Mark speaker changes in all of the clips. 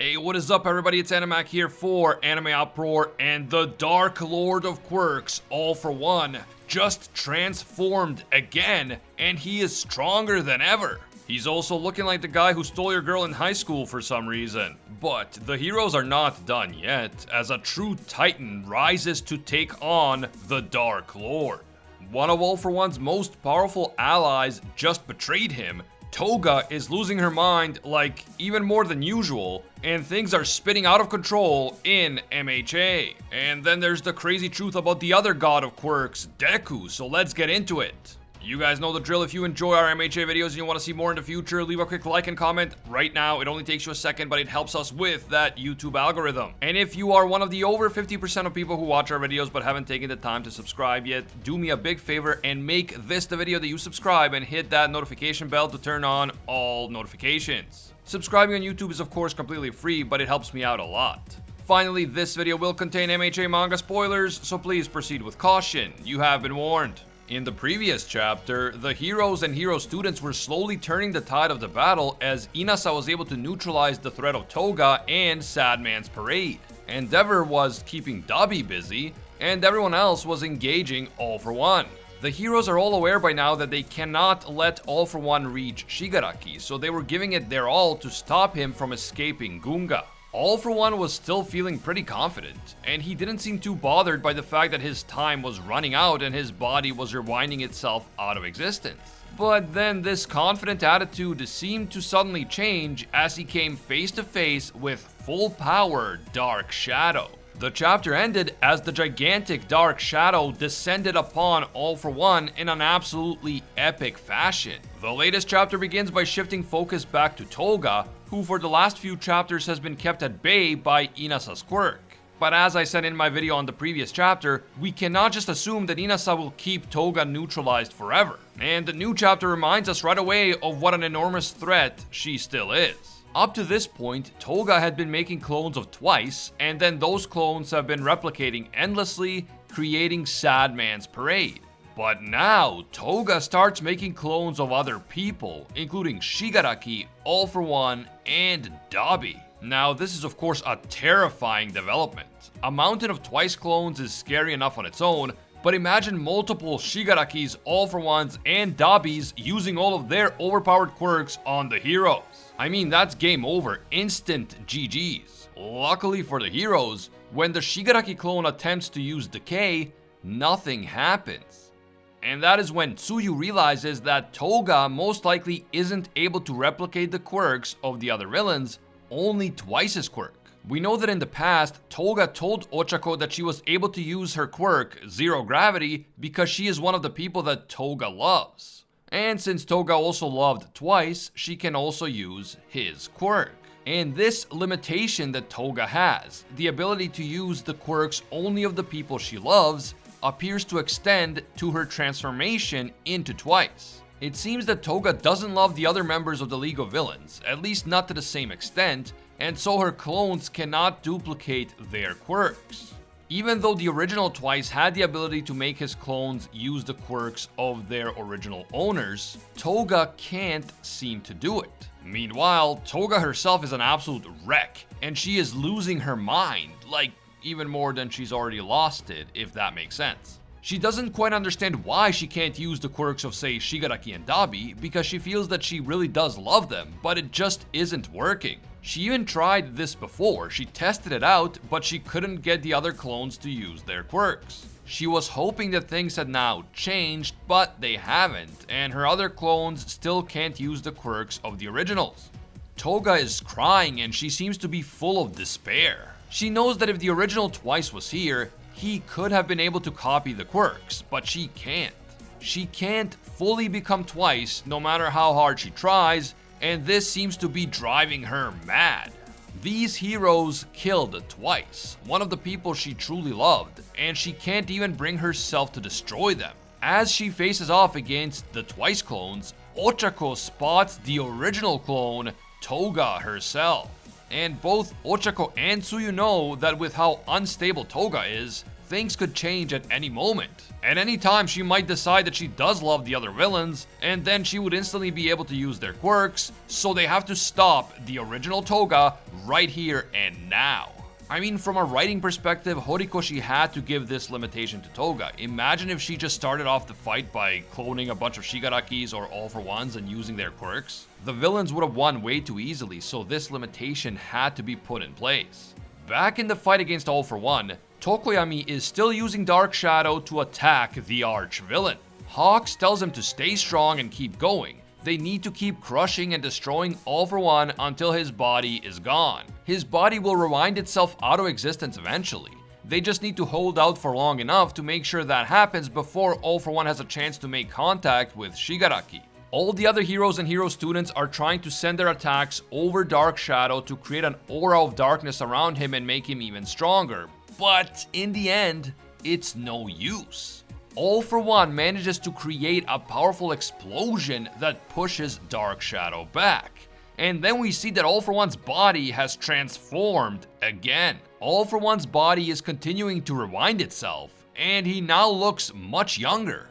Speaker 1: Hey, what is up everybody? It's Animac here for Anime Uproar, and the Dark Lord of Quirks, All For One, just transformed again, and he is stronger than ever. He's also looking like the guy who stole your girl in high school for some reason. But the heroes are not done yet, as a true titan rises to take on the Dark Lord. One of All For One's most powerful allies just betrayed him. Toga is losing her mind, like, even more than usual, and things are spinning out of control in MHA. And then there's the crazy truth about the other god of quirks, Deku, so let's get into it. You guys know the drill. If you enjoy our MHA videos and you want to see more in the future, leave a quick like and comment right now. It only takes you a second, but it helps us with that YouTube algorithm. And if you are one of the over 50% of people who watch our videos but haven't taken the time to subscribe yet, do me a big favor and make this the video that you subscribe and hit that notification bell to turn on all notifications. Subscribing on YouTube is of course completely free, but it helps me out a lot. Finally, this video will contain MHA manga spoilers, so please proceed with caution. You have been warned. In the previous chapter, the heroes and hero students were slowly turning the tide of the battle as Inasa was able to neutralize the threat of Toga and Sadman's parade. Endeavor was keeping Dabi busy, and everyone else was engaging All For One. The heroes are all aware by now that they cannot let All For One reach Shigaraki, so they were giving it their all to stop him from escaping Gunga. All For One was still feeling pretty confident, and he didn't seem too bothered by the fact that his time was running out and his body was rewinding itself out of existence. But then this confident attitude seemed to suddenly change as he came face to face with full power Dark Shadow. The chapter ended as the gigantic Dark Shadow descended upon All For One in an absolutely epic fashion. The latest chapter begins by shifting focus back to Toga, who for the last few chapters has been kept at bay by Inasa's quirk. But as I said in my video on the previous chapter, we cannot just assume that Inasa will keep Toga neutralized forever. And the new chapter reminds us right away of what an enormous threat she still is. Up to this point, Toga had been making clones of Twice, and then those clones have been replicating endlessly, creating Sadman's parade. But now, Toga starts making clones of other people, including Shigaraki, All For One, and Dabi. Now, this is of course a terrifying development. A mountain of Twice clones is scary enough on its own, but imagine multiple Shigarakis, All For Ones, and Dabis using all of their overpowered quirks on the heroes. I mean, that's game over, instant GG's. Luckily for the heroes, when the Shigaraki clone attempts to use Decay, nothing happens. And that is when Tsuyu realizes that Toga most likely isn't able to replicate the quirks of the other villains, only Twice's quirk. We know that in the past, Toga told Ochako that she was able to use her quirk, Zero Gravity, because she is one of the people that Toga loves. And since Toga also loved Twice, she can also use his quirk. And this limitation that Toga has, the ability to use the quirks only of the people she loves, appears to extend to her transformation into Twice. It seems that Toga doesn't love the other members of the League of Villains, at least not to the same extent, and so her clones cannot duplicate their quirks. Even though the original Twice had the ability to make his clones use the quirks of their original owners, Toga can't seem to do it. Meanwhile, Toga herself is an absolute wreck, and she is losing her mind, like even more than she's already lost it, if that makes sense. She doesn't quite understand why she can't use the quirks of, say, Shigaraki and Dabi, because she feels that she really does love them, but it just isn't working. She even tried this before, she tested it out, but she couldn't get the other clones to use their quirks. She was hoping that things had now changed, but they haven't, and her other clones still can't use the quirks of the originals. Toga is crying and she seems to be full of despair. She knows that if the original Twice was here, he could have been able to copy the quirks, but she can't. She can't fully become Twice no matter how hard she tries, and this seems to be driving her mad. These heroes killed Twice, one of the people she truly loved, and she can't even bring herself to destroy them. As she faces off against the Twice clones, Ochako spots the original clone, Toga herself. And both Ochako and Tsuyu know that with how unstable Toga is, things could change at any moment. At any time, she might decide that she does love the other villains, and then she would instantly be able to use their quirks, so they have to stop the original Toga right here and now. I mean, from a writing perspective, Horikoshi had to give this limitation to Toga. Imagine if she just started off the fight by cloning a bunch of Shigarakis or All for Ones and using their quirks. The villains would have won way too easily, so this limitation had to be put in place. Back in the fight against All for One, Tokoyami is still using Dark Shadow to attack the arch-villain. Hawks tells him to stay strong and keep going. They need to keep crushing and destroying All for One until his body is gone. His body will rewind itself out of existence eventually. They just need to hold out for long enough to make sure that happens before All for One has a chance to make contact with Shigaraki. All the other heroes and hero students are trying to send their attacks over Dark Shadow to create an aura of darkness around him and make him even stronger. But in the end, it's no use. All for One manages to create a powerful explosion that pushes Dark Shadow back. And then we see that All for One's body has transformed again. All for One's body is continuing to rewind itself, and he now looks much younger.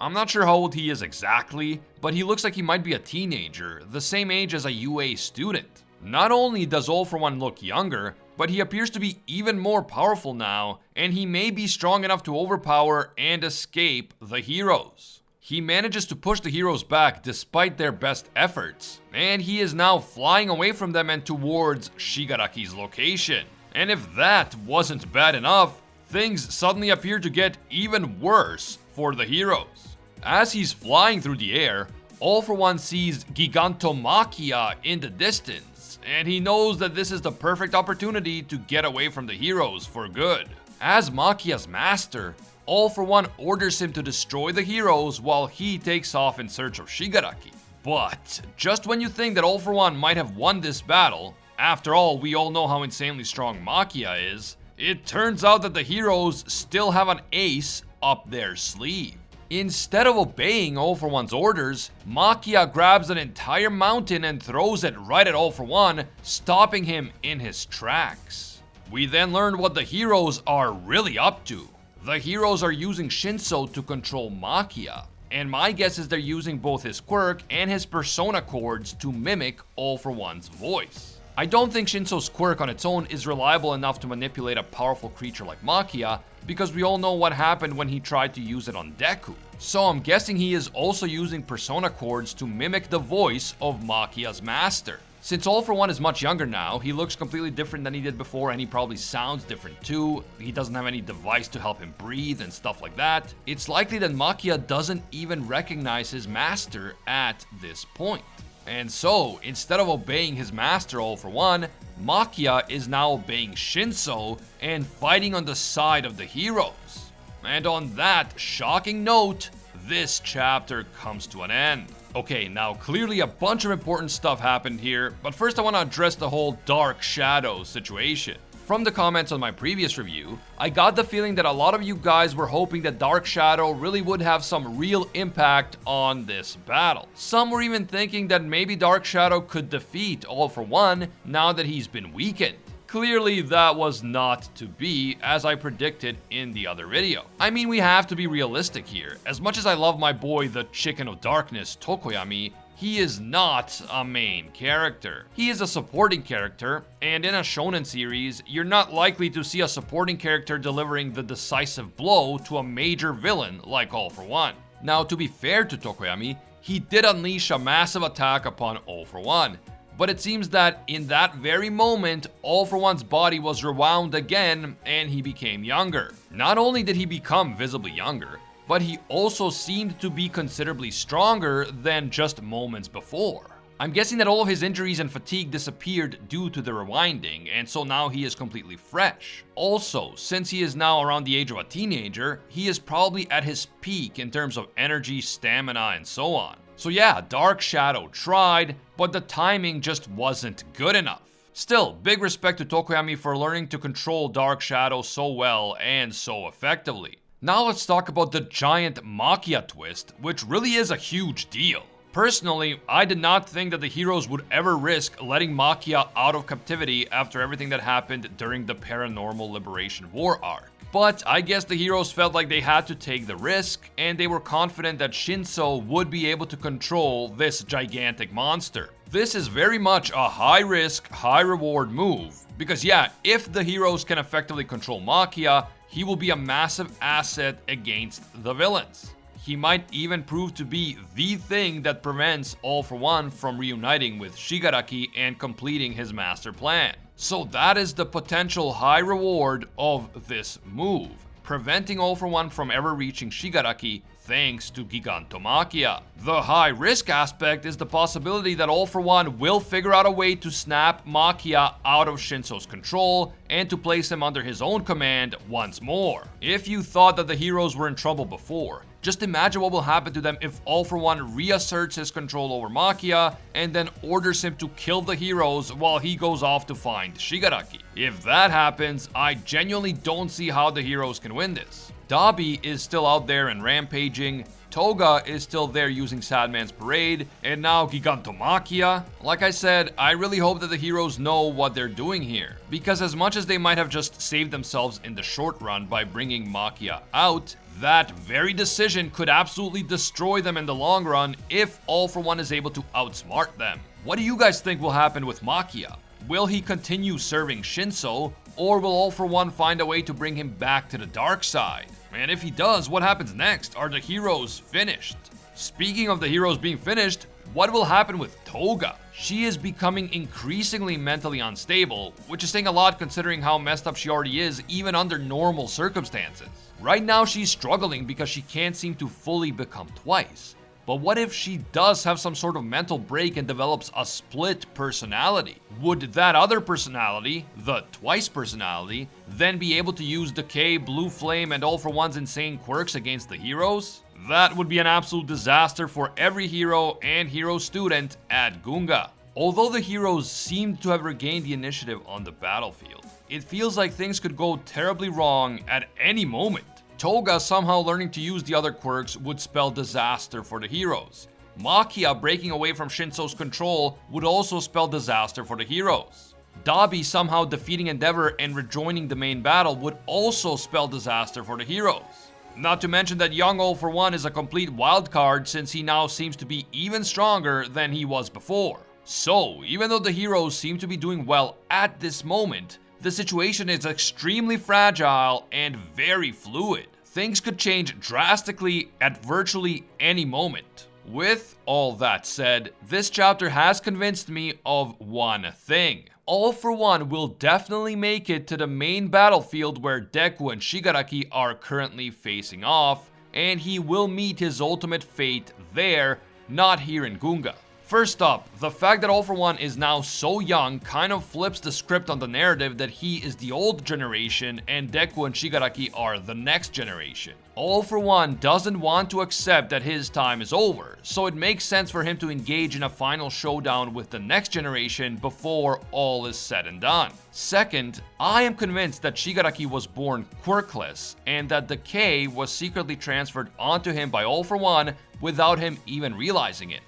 Speaker 1: I'm not sure how old he is exactly, but he looks like he might be a teenager, the same age as a UA student. Not only does All for One look younger, but he appears to be even more powerful now, and he may be strong enough to overpower and escape the heroes. He manages to push the heroes back despite their best efforts, and he is now flying away from them and towards Shigaraki's location. And if that wasn't bad enough, things suddenly appear to get even worse for the heroes. As he's flying through the air, All for One sees Gigantomachia in the distance, and he knows that this is the perfect opportunity to get away from the heroes for good. As Machia's master, All for One orders him to destroy the heroes while he takes off in search of Shigaraki. But just when you think that All for One might have won this battle, after all, we all know how insanely strong Machia is, it turns out that the heroes still have an ace up their sleeve. Instead of obeying All for One's orders, Machia grabs an entire mountain and throws it right at All for One, stopping him in his tracks. We then learn what the heroes are really up to. The heroes are using Shinso to control Machia, and my guess is they're using both his quirk and his persona chords to mimic All for One's voice. I don't think Shinso's quirk on its own is reliable enough to manipulate a powerful creature like Machia, because we all know what happened when he tried to use it on Deku. So I'm guessing he is also using persona chords to mimic the voice of Machia's master. Since All for One is much younger now, he looks completely different than he did before, and he probably sounds different too. He doesn't have any device to help him breathe and stuff like that. It's likely that Machia doesn't even recognize his master at this point. And so, instead of obeying his master All for One, Machia is now obeying Shinso and fighting on the side of the heroes. And on that shocking note, this chapter comes to an end. Okay, now clearly a bunch of important stuff happened here, but first I want to address the whole Dark Shadow situation. From the comments on my previous review, I got the feeling that a lot of you guys were hoping that Dark Shadow really would have some real impact on this battle. Some were even thinking that maybe Dark Shadow could defeat All for One now that he's been weakened. Clearly that was not to be, as I predicted in the other video. I mean, we have to be realistic here. As much as I love my boy the Chicken of Darkness, Tokoyami, he is not a main character. He is a supporting character, and in a shonen series, you're not likely to see a supporting character delivering the decisive blow to a major villain like All for One. Now, to be fair to Tokoyami, he did unleash a massive attack upon All for One, but it seems that in that very moment, All for One's body was rewound again and he became younger. Not only did he become visibly younger, but he also seemed to be considerably stronger than just moments before. I'm guessing that all of his injuries and fatigue disappeared due to the rewinding, and so now he is completely fresh. Also, since he is now around the age of a teenager, he is probably at his peak in terms of energy, stamina, and so on. So yeah, Dark Shadow tried, but the timing just wasn't good enough. Still, big respect to Tokoyami for learning to control Dark Shadow so well and so effectively. Now let's talk about the giant Machia twist, which really is a huge deal. Personally, I did not think that the heroes would ever risk letting Machia out of captivity after everything that happened during the Paranormal Liberation War arc. But I guess the heroes felt like they had to take the risk, and they were confident that Shinso would be able to control this gigantic monster. This is very much a high risk, high reward move, because yeah, if the heroes can effectively control Makia, he will be a massive asset against the villains. He might even prove to be the thing that prevents All For One from reuniting with Shigaraki and completing his master plan. So that is the potential high reward of this move, preventing All For One from ever reaching Shigaraki thanks to Gigantomachia. The high risk aspect is the possibility that All For One will figure out a way to snap Makia out of Shinso's control and to place him under his own command once more. If you thought that the heroes were in trouble before, just imagine what will happen to them if All For One reasserts his control over Makia and then orders him to kill the heroes while he goes off to find Shigaraki. If that happens, I genuinely don't see how the heroes can win this. Dabi is still out there and rampaging, Toga is still there using Sadman's Parade, and now Gigantomachia. Like I said, I really hope that the heroes know what they're doing here, because as much as they might have just saved themselves in the short run by bringing Makia out, that very decision could absolutely destroy them in the long run if All For One is able to outsmart them. What do you guys think will happen with Makia? Will he continue serving Shinso, or will All For One find a way to bring him back to the dark side? And if he does, what happens next? Are the heroes finished? Speaking of the heroes being finished, what will happen with Toga? She is becoming increasingly mentally unstable, which is saying a lot considering how messed up she already is even under normal circumstances. Right now she's struggling because she can't seem to fully become twice. But what if she does have some sort of mental break and develops a split personality? Would that other personality, the twice personality, then be able to use Decay, Blue Flame, and All For One's insane quirks against the heroes? That would be an absolute disaster for every hero and hero student at Gunga. Although the heroes seem to have regained the initiative on the battlefield, it feels like things could go terribly wrong at any moment. Toga somehow learning to use the other quirks would spell disaster for the heroes. Makia breaking away from Shinso's control would also spell disaster for the heroes. Dabi somehow defeating Endeavor and rejoining the main battle would also spell disaster for the heroes. Not to mention that young All For One is a complete wildcard since he now seems to be even stronger than he was before. So, even though the heroes seem to be doing well at this moment, the situation is extremely fragile and very fluid. Things could change drastically at virtually any moment. With all that said, this chapter has convinced me of one thing. All For One will definitely make it to the main battlefield where Deku and Shigaraki are currently facing off, and he will meet his ultimate fate there, not here in Gunga. First up, the fact that All For One is now so young kind of flips the script on the narrative that he is the old generation and Deku and Shigaraki are the next generation. All For One doesn't want to accept that his time is over, so it makes sense for him to engage in a final showdown with the next generation before all is said and done. Second, I am convinced that Shigaraki was born quirkless and that the K was secretly transferred onto him by All For One without him even realizing it.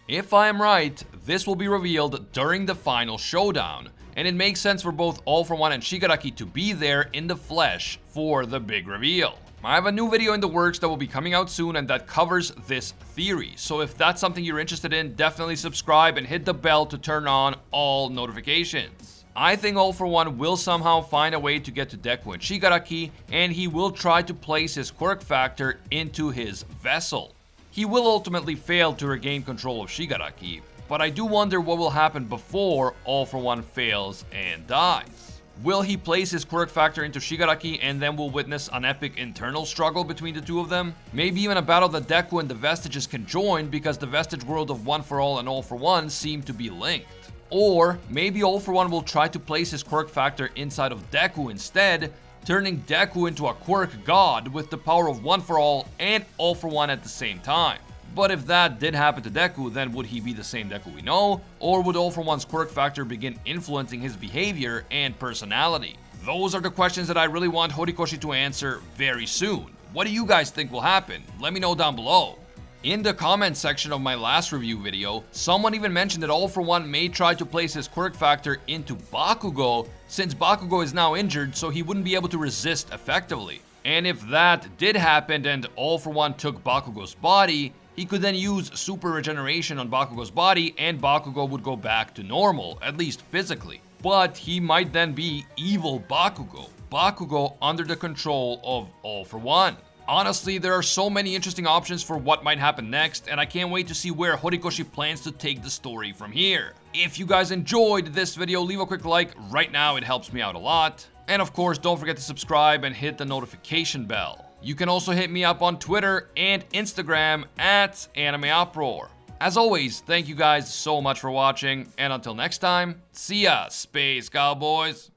Speaker 1: If I am right, this will be revealed during the final showdown, and it makes sense for both All For One and Shigaraki to be there in the flesh for the big reveal. I have a new video in the works that will be coming out soon and that covers this theory, so if that's something you're interested in, definitely subscribe and hit the bell to turn on all notifications. I think All For One will somehow find a way to get to Deku and Shigaraki, and he will try to place his quirk factor into his vessel. He will ultimately fail to regain control of Shigaraki, but I do wonder what will happen before All For One fails and dies. Will he place his quirk factor into Shigaraki and then we'll witness an epic internal struggle between the two of them? Maybe even a battle that Deku and the Vestiges can join because the Vestige world of One For All and All For One seem to be linked. Or maybe All For One will try to place his quirk factor inside of Deku instead, turning Deku into a quirk god with the power of One For All and All For One at the same time. But if that did happen to Deku, then would he be the same Deku we know? Or would All For One's quirk factor begin influencing his behavior and personality? Those are the questions that I really want Horikoshi to answer very soon. What do you guys think will happen? Let me know down below. In the comment section of my last review video, someone even mentioned that All For One may try to place his quirk factor into Bakugo, since Bakugo is now injured, so he wouldn't be able to resist effectively. And if that did happen and All For One took Bakugo's body, he could then use Super Regeneration on Bakugo's body and Bakugo would go back to normal, at least physically. But he might then be evil Bakugo. Bakugo under the control of All For One. Honestly, there are so many interesting options for what might happen next, and I can't wait to see where Horikoshi plans to take the story from here. If you guys enjoyed this video, leave a quick like right now, it helps me out a lot. And of course, don't forget to subscribe and hit the notification bell. You can also hit me up on Twitter and Instagram at AnimeUproar. As always, thank you guys so much for watching, and until next time, see ya, Space Cowboys!